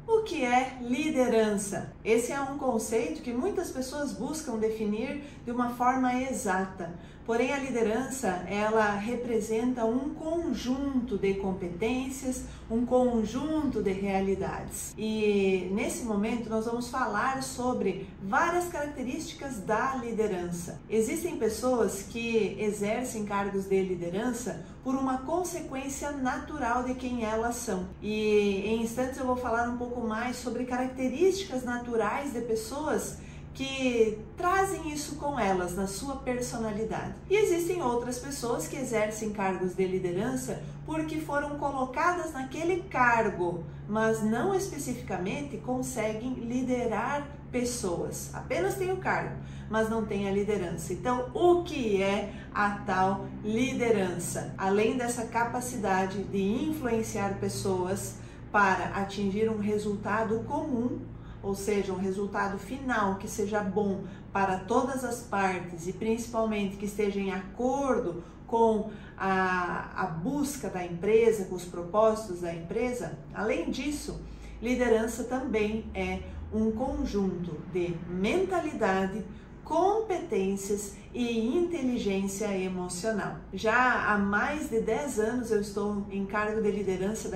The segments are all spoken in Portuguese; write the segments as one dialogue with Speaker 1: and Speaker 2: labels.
Speaker 1: O que é liderança? Esse é um conceito que muitas pessoas buscam definir de uma forma exata. Porém, a liderança, ela representa um conjunto de competências, um conjunto de realidades. E nesse momento nós vamos falar sobre várias características da liderança. Existem pessoas que exercem cargos de liderança por uma consequência natural de quem elas são. E em instantes eu vou falar um pouco mais sobre características naturais de pessoas que trazem isso com elas na sua personalidade. E existem outras pessoas que exercem cargos de liderança porque foram colocadas naquele cargo, mas não especificamente conseguem liderar pessoas. Apenas tem o cargo, mas não tem a liderança. Então, o que é a tal liderança? Além dessa capacidade de influenciar pessoas para atingir um resultado comum, ou seja, um resultado final que seja bom para todas as partes e principalmente que esteja em acordo com a busca da empresa, com os propósitos da empresa. Além disso, liderança também é um conjunto de mentalidade, competências e inteligência emocional. Já há mais de 10 anos eu estou em cargo de liderança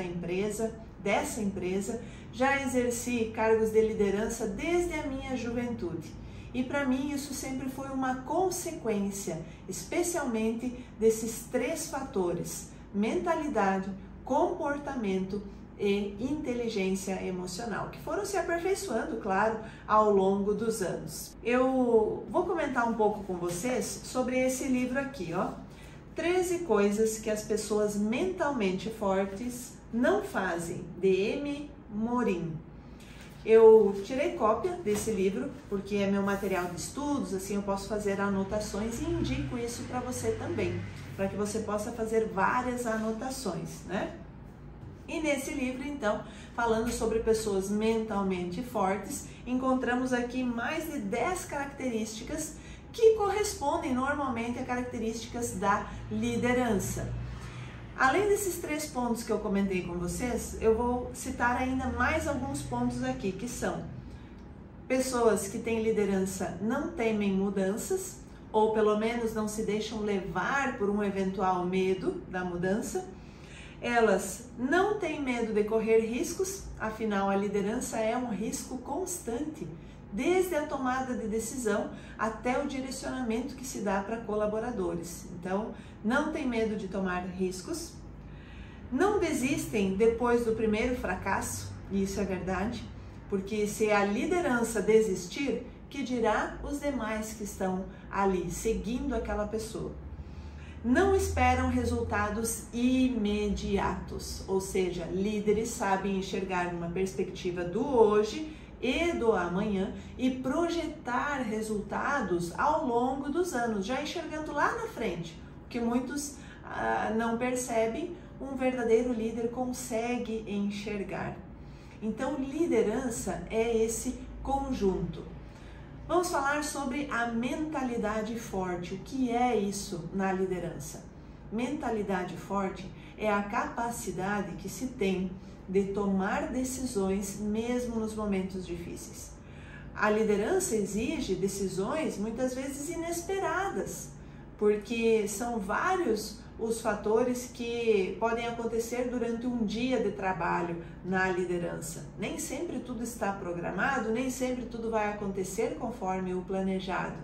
Speaker 1: dessa empresa, já exerci cargos de liderança desde a minha juventude. E para mim isso sempre foi uma consequência, especialmente desses 3 fatores: mentalidade, comportamento e inteligência emocional, que foram se aperfeiçoando, claro, ao longo dos anos. Eu vou comentar um pouco com vocês sobre esse livro aqui, ó. 13 coisas que as pessoas mentalmente fortes não fazem, de M. Morin. Eu tirei cópia desse livro porque é meu material de estudos, assim eu posso fazer anotações e indico isso para você também, para que você possa fazer várias anotações, né? E nesse livro, então, falando sobre pessoas mentalmente fortes, encontramos aqui mais de 10 características que correspondem normalmente a características da liderança. Além desses 3 pontos que eu comentei com vocês, eu vou citar ainda mais alguns pontos aqui, que são: pessoas que têm liderança não temem mudanças, ou pelo menos não se deixam levar por um eventual medo da mudança. Elas não têm medo de correr riscos, afinal a liderança é um risco constante, desde a tomada de decisão até o direcionamento que se dá para colaboradores. Então, não tem medo de tomar riscos, não desistem depois do primeiro fracasso, e isso é verdade, porque se a liderança desistir, que dirá os demais que estão ali, seguindo aquela pessoa. Não esperam resultados imediatos, ou seja, líderes sabem enxergar uma perspectiva do hoje e do amanhã e projetar resultados ao longo dos anos, já enxergando lá na frente. O que muitos não percebem, um verdadeiro líder consegue enxergar. Então, liderança é esse conjunto. Vamos falar sobre a mentalidade forte. O que é isso na liderança? Mentalidade forte é a capacidade que se tem de tomar decisões mesmo nos momentos difíceis. A liderança exige decisões muitas vezes inesperadas, porque são vários os fatores que podem acontecer durante um dia de trabalho na liderança. Nem sempre tudo está programado, nem sempre tudo vai acontecer conforme o planejado.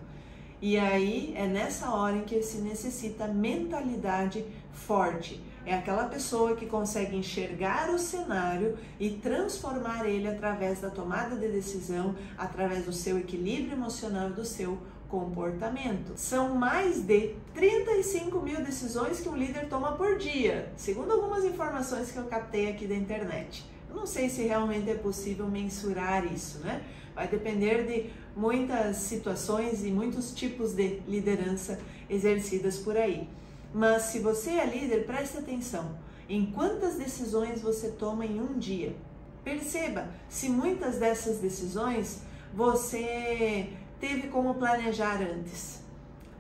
Speaker 1: E aí é nessa hora em que se necessita mentalidade forte. É aquela pessoa que consegue enxergar o cenário e transformar ele através da tomada de decisão, através do seu equilíbrio emocional e do seu comportamento. São mais de 35 mil decisões que um líder toma por dia, segundo algumas informações que eu captei aqui da internet. Eu não sei se realmente é possível mensurar isso, né? Vai depender de muitas situações e muitos tipos de liderança exercidas por aí. Mas se você é líder, preste atenção em quantas decisões você toma em um dia. Perceba se muitas dessas decisões você teve como planejar antes,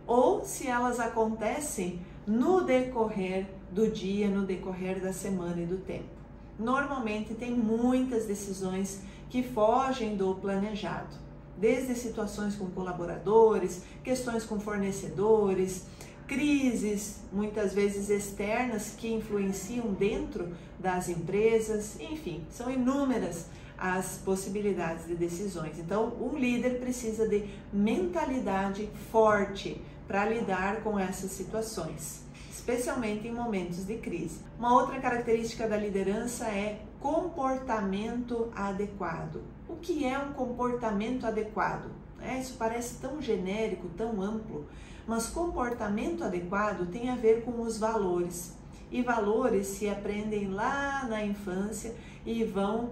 Speaker 1: ou se elas acontecem no decorrer do dia, no decorrer da semana e do tempo. normalmente tem muitas decisões que fogem do planejado, desde situações com colaboradores, questões com fornecedores, crises muitas vezes externas que influenciam dentro das empresas, enfim, são inúmeras as possibilidades de decisões. Então, um líder precisa de mentalidade forte para lidar com essas situações, especialmente em momentos de crise. Uma outra característica da liderança é comportamento adequado. O que é um comportamento adequado? Isso parece tão genérico, tão amplo, mas comportamento adequado tem a ver com os valores. E valores se aprendem lá na infância e vão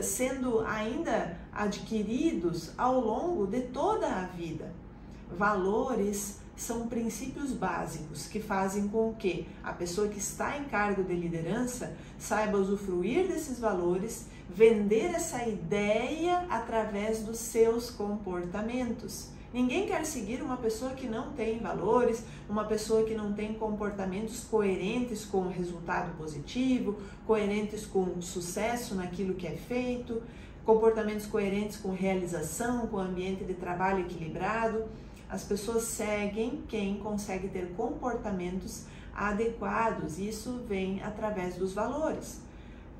Speaker 1: sendo ainda adquiridos ao longo de toda a vida. Valores são princípios básicos que fazem com que a pessoa que está em cargo de liderança saiba usufruir desses valores, vender essa ideia através dos seus comportamentos. Ninguém quer seguir uma pessoa que não tem valores, uma pessoa que não tem comportamentos coerentes com o resultado positivo, coerentes com o sucesso naquilo que é feito, comportamentos coerentes com realização, com ambiente de trabalho equilibrado. As pessoas seguem quem consegue ter comportamentos adequados. Isso vem através dos valores.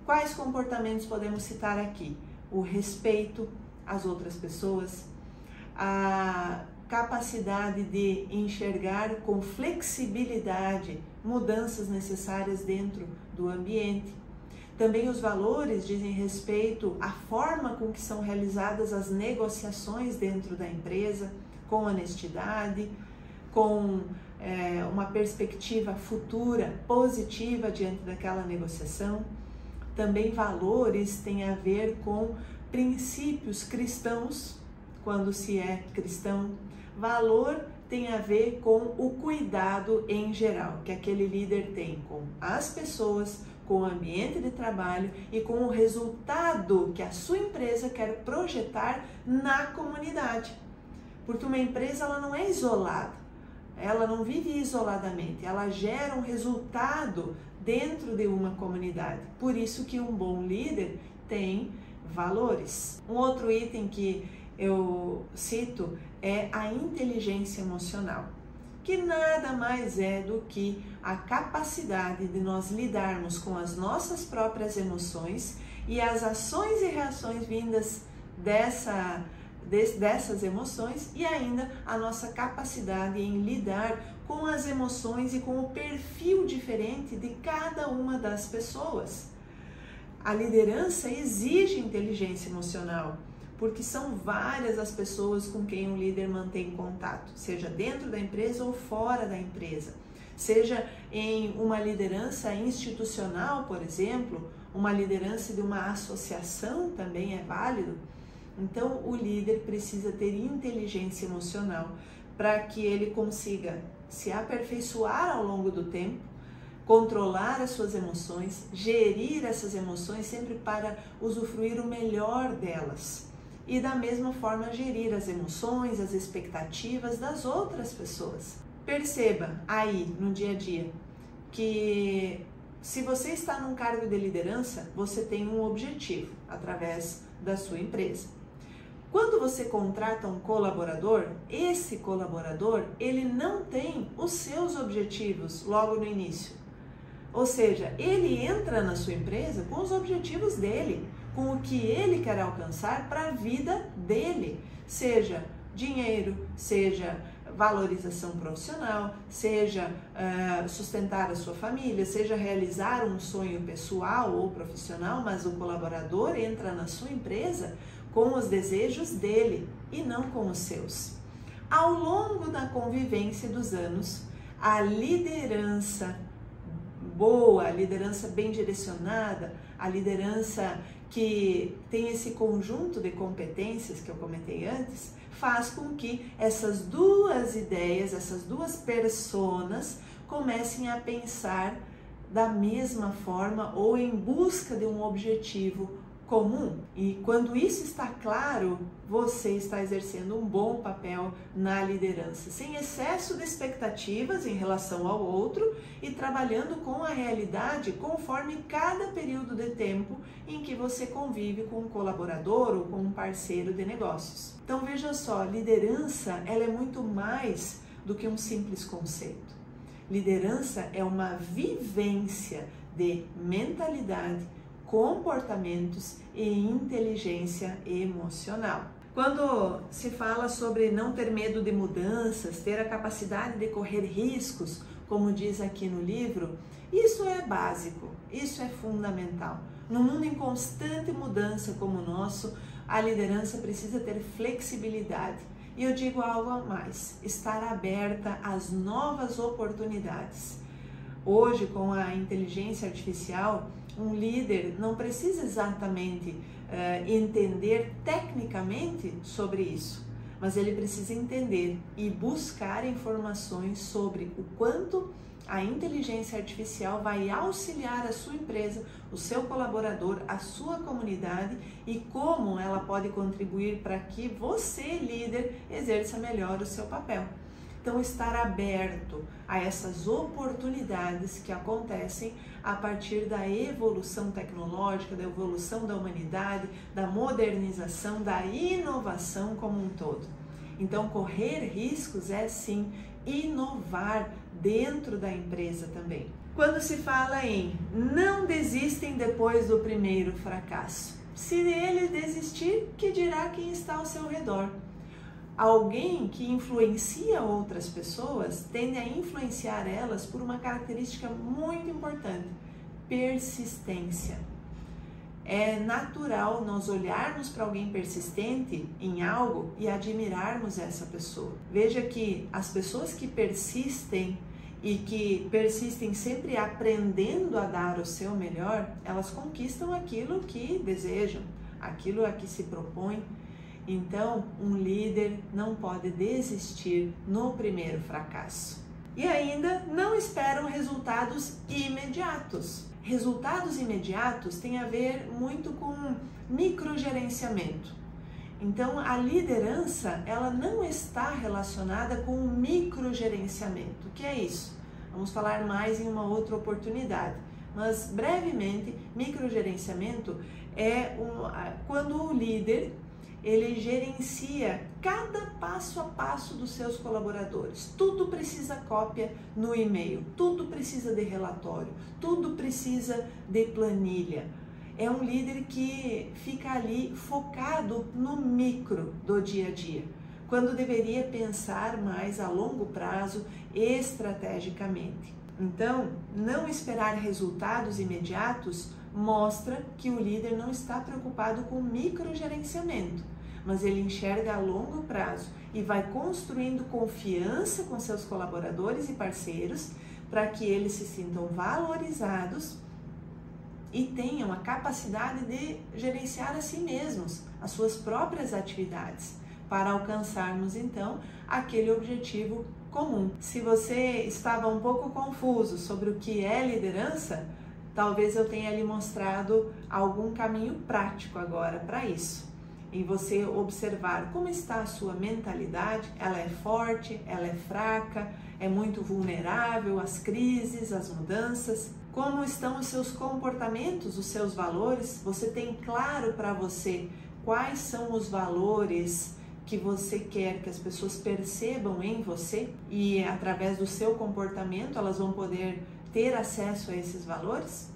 Speaker 1: Quais comportamentos podemos citar aqui? O respeito às outras pessoas, a capacidade de enxergar com flexibilidade mudanças necessárias dentro do ambiente. Também os valores dizem respeito à forma com que são realizadas as negociações dentro da empresa, com honestidade, com uma perspectiva futura positiva diante daquela negociação. Também valores têm a ver com princípios cristãos, quando se é cristão. Valor tem a ver com o cuidado em geral, que aquele líder tem com as pessoas, com o ambiente de trabalho e com o resultado que a sua empresa quer projetar na comunidade. Porque uma empresa ela não é isolada, ela não vive isoladamente, ela gera um resultado dentro de uma comunidade. Por isso que um bom líder tem valores. Um outro item que eu cito é a inteligência emocional, que nada mais é do que a capacidade de nós lidarmos com as nossas próprias emoções e as ações e reações vindas dessas emoções, e ainda a nossa capacidade em lidar com as emoções e com o perfil diferente de cada uma das pessoas. A liderança exige inteligência emocional, porque são várias as pessoas com quem um líder mantém contato, seja dentro da empresa ou fora da empresa, seja em uma liderança institucional, por exemplo, uma liderança de uma associação também é válido. Então, o líder precisa ter inteligência emocional para que ele consiga se aperfeiçoar ao longo do tempo, controlar as suas emoções, gerir essas emoções sempre para usufruir o melhor delas. E da mesma forma gerir as emoções, as expectativas das outras pessoas. Perceba aí no dia a dia que se você está num cargo de liderança, você tem um objetivo através da sua empresa. Quando você contrata um colaborador, esse colaborador ele não tem os seus objetivos logo no início. Ou seja, ele entra na sua empresa com os objetivos dele, com o que ele quer alcançar para a vida dele, seja dinheiro, seja valorização profissional, seja sustentar a sua família, seja realizar um sonho pessoal ou profissional, mas o colaborador entra na sua empresa com os desejos dele e não com os seus. Ao longo da convivência dos anos, a liderança boa, a liderança bem direcionada, a liderança que tem esse conjunto de competências que eu comentei antes, faz com que essas duas ideias, essas duas personas comecem a pensar da mesma forma ou em busca de um objetivo comum. E quando isso está claro, você está exercendo um bom papel na liderança, sem excesso de expectativas em relação ao outro e trabalhando com a realidade conforme cada período de tempo em que você convive com um colaborador ou com um parceiro de negócios. Então veja só, liderança ela é muito mais do que um simples conceito. Liderança é uma vivência de mentalidade, comportamentos e inteligência emocional. Quando se fala sobre não ter medo de mudanças, ter a capacidade de correr riscos, como diz aqui no livro, isso é básico, isso é fundamental. No mundo em constante mudança como o nosso, a liderança precisa ter flexibilidade. E eu digo algo a mais, estar aberta às novas oportunidades. Hoje, com a inteligência artificial, um líder não precisa exatamente entender tecnicamente sobre isso, mas ele precisa entender e buscar informações sobre o quanto a inteligência artificial vai auxiliar a sua empresa, o seu colaborador, a sua comunidade e como ela pode contribuir para que você, líder, exerça melhor o seu papel. Então, estar aberto a essas oportunidades que acontecem a partir da evolução tecnológica, da evolução da humanidade, da modernização, da inovação como um todo. Então, correr riscos é sim inovar dentro da empresa também. Quando se fala em não desistem depois do primeiro fracasso, se ele desistir, que dirá quem está ao seu redor? Alguém que influencia outras pessoas tende a influenciar elas por uma característica muito importante: persistência. É natural nós olharmos para alguém persistente em algo e admirarmos essa pessoa. Veja que as pessoas que persistem e que persistem sempre aprendendo a dar o seu melhor, elas conquistam aquilo que desejam, aquilo a que se propõem. Então, um líder não pode desistir no primeiro fracasso. E ainda não esperam resultados imediatos. Resultados imediatos têm a ver muito com microgerenciamento. Então, a liderança, ela não está relacionada com o microgerenciamento. O que é isso? Vamos falar mais em uma outra oportunidade. Mas, brevemente, microgerenciamento é quando o líder ele gerencia cada passo a passo dos seus colaboradores. Tudo precisa cópia no e-mail, tudo precisa de relatório, tudo precisa de planilha. É um líder que fica ali focado no micro do dia a dia, quando deveria pensar mais a longo prazo, estrategicamente. Então, não esperar resultados imediatos mostra que o líder não está preocupado com microgerenciamento, mas ele enxerga a longo prazo e vai construindo confiança com seus colaboradores e parceiros para que eles se sintam valorizados e tenham a capacidade de gerenciar a si mesmos, as suas próprias atividades, para alcançarmos então aquele objetivo comum. Se você estava um pouco confuso sobre o que é liderança, talvez eu tenha lhe mostrado algum caminho prático agora para isso. Em você observar como está a sua mentalidade, ela é forte, ela é fraca, é muito vulnerável às crises, às mudanças. Como estão os seus comportamentos, os seus valores? Você tem claro para você quais são os valores que você quer que as pessoas percebam em você? E através do seu comportamento elas vão poder ter acesso a esses valores?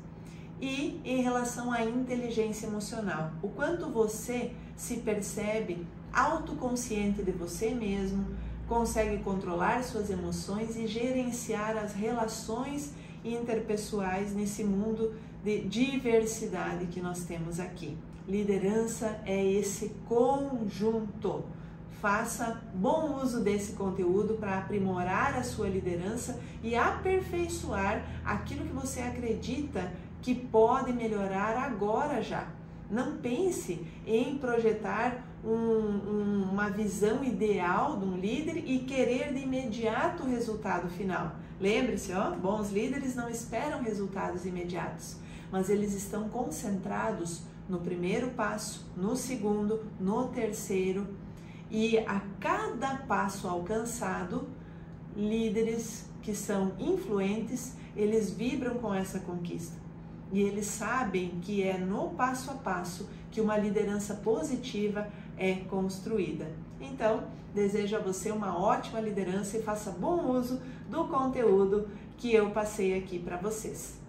Speaker 1: E em relação à inteligência emocional, o quanto você se percebe autoconsciente de você mesmo, consegue controlar suas emoções e gerenciar as relações interpessoais nesse mundo de diversidade que nós temos aqui. Liderança é esse conjunto. Faça bom uso desse conteúdo para aprimorar a sua liderança e aperfeiçoar aquilo que você acredita que pode melhorar agora já. Não pense em projetar uma visão ideal de um líder e querer de imediato o resultado final. Lembre-se, bons líderes não esperam resultados imediatos, mas eles estão concentrados no primeiro passo, no segundo, no terceiro, e a cada passo alcançado, líderes que são influentes, eles vibram com essa conquista. E eles sabem que é no passo a passo que uma liderança positiva é construída. Então, desejo a você uma ótima liderança e faça bom uso do conteúdo que eu passei aqui para vocês.